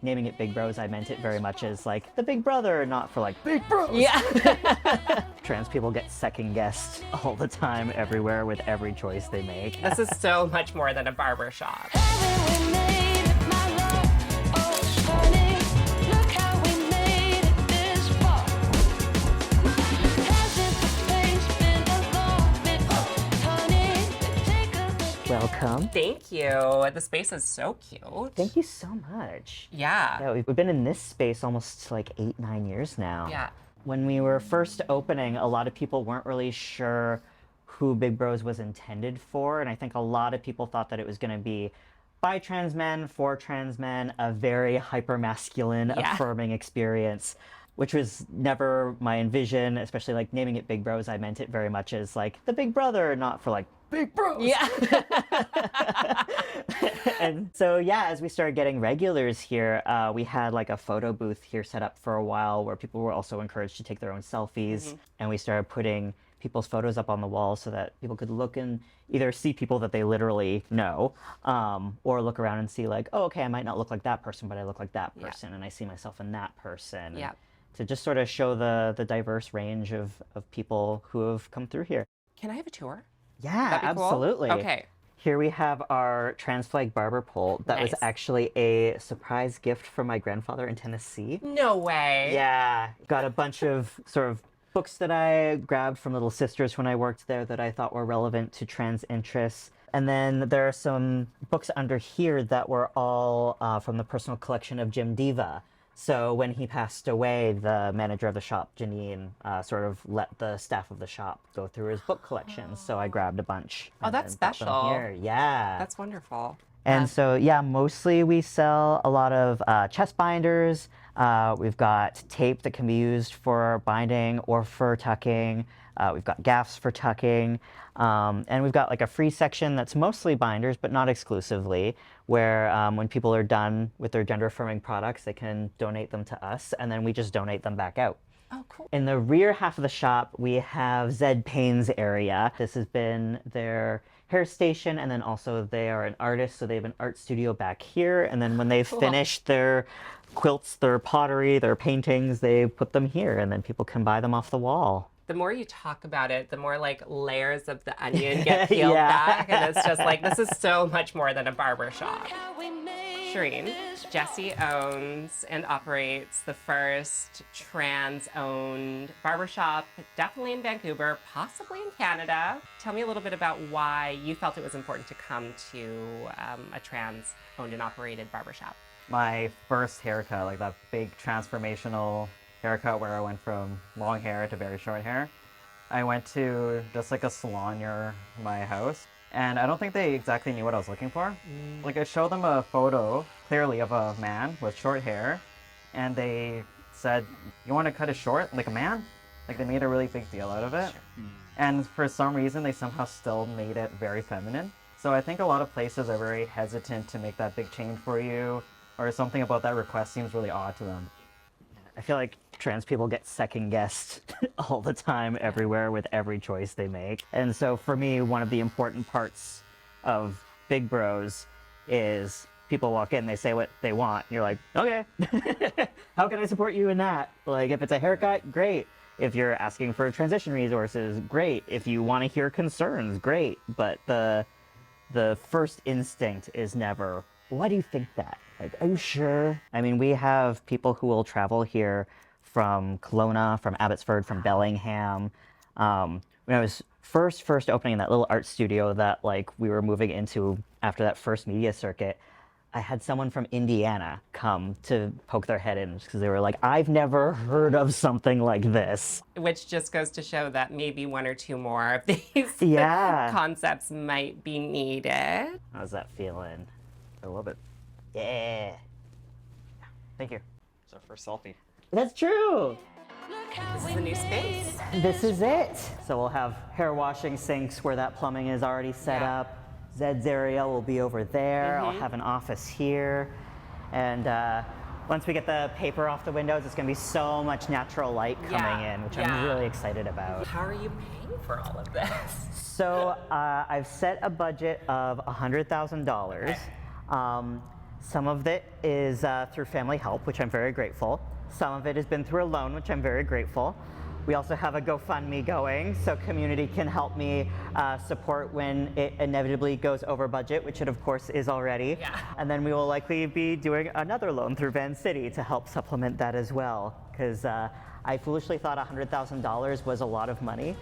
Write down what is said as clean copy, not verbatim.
naming it Big Bros, I meant it very much as like the big brother, not for like Big Bros. Yeah. Trans people get second guessed all the time, everywhere, with every choice they make. This is so much more than a barbershop. Welcome. Thank you. The space is so cute. Thank you so much. Yeah. Yeah, we've been in this space almost like 8-9 years now. Yeah. When we were first opening, a lot of people weren't really sure who Big Bros was intended for, and I think a lot of people thought that it was going to be by trans men, for trans men, a very hyper-masculine, affirming experience, which was never my envision, especially like naming it Big Bros, I meant it very much as like the big brother, not for like Big Bros. Yeah. And so, yeah, as we started getting regulars here, we had like a photo booth here set up for a while where people were also encouraged to take their own selfies. And we started putting people's photos up on the wall so that people could look and either see people that they literally know, or look around and see like, oh, okay, I might not look like that person, but I look like that person, and I see myself in that person. Yeah. To just sort of show the diverse range of people who have come through here. Can I have a tour? Yeah, That'd be cool? absolutely. Okay. Here we have our trans flag barber pole. That was actually a surprise gift from my grandfather in Tennessee. No way. Yeah, got a bunch of sort of books that I grabbed from Little Sisters when I worked there that I thought were relevant to trans interests. And then there are some books under here that were all from the personal collection of Jim Diva. So when he passed away, the manager of the shop, Janine, sort of let the staff of the shop go through his book collection. So I grabbed a bunch. Oh, that's brought them special. here. Yeah. That's wonderful. And so, yeah, mostly we sell a lot of chest binders. We've got tape that can be used for binding or for tucking. We've got gaffs for tucking. And we've got like a free section that's mostly binders, but not exclusively, where when people are done with their gender-affirming products, they can donate them to us, and then we just donate them back out. Oh, cool. In the rear half of the shop, we have Zed Payne's area. This has been their hair station, and then also they are an artist, so they have an art studio back here. And then when they've finished their quilts, their pottery, their paintings, they put them here, and then people can buy them off the wall. The more you talk about it, the more like layers of the onion get peeled back, and it's just like, this is so much more than a barbershop. Shireen, Jessie owns and operates the first trans-owned barbershop, definitely in Vancouver, possibly in Canada. Tell me a little bit about why you felt it was important to come to a trans-owned and operated barbershop. My first haircut, like that big transformational haircut where I went from long hair to very short hair, I went to just like a salon near my house, and I don't think they exactly knew what I was looking for. Like, I showed them a photo clearly of a man with short hair, and they said, "You want to cut it short like a man?" Like, they made a really big deal out of it. And for some reason they somehow still made it very feminine. So I think a lot of places are very hesitant to make that big change for you, or something about that request seems really odd to them. I feel like trans people get second guessed all the time, everywhere, with every choice they make. And so for me, one of the important parts of Big Bros is people walk in, they say what they want. You're like, okay, how can I support you in that? Like, if it's a haircut, great. If you're asking for transition resources, great. If you want to hear concerns, great. But the first instinct is never, why do you think that? Like, are you sure? I mean, we have people who will travel here from Kelowna, from Abbotsford, from Bellingham. When I was first opening that little art studio that like we were moving into after that first media circuit, I had someone from Indiana come to poke their head in because they were like, I've never heard of something like this. Which just goes to show that maybe one or two more of these concepts might be needed. How's that feeling? I love it. Yeah. Thank you. It's our first selfie. That's true. This is the new space. This is it. So we'll have hair washing sinks where that plumbing is already set up. Zed's area will be over there. I'll have an office here. And once we get the paper off the windows, it's going to be so much natural light coming in, which I'm really excited about. How are you paying for all of this? So I've set a budget of $100,000. Some of it is through family help, which I'm very grateful. Some of it has been through a loan, which I'm very grateful. We also have a GoFundMe going, so community can help me support when it inevitably goes over budget, which it of course is already. Yeah. And then we will likely be doing another loan through Vancity to help supplement that as well, because I foolishly thought $100,000 was a lot of money.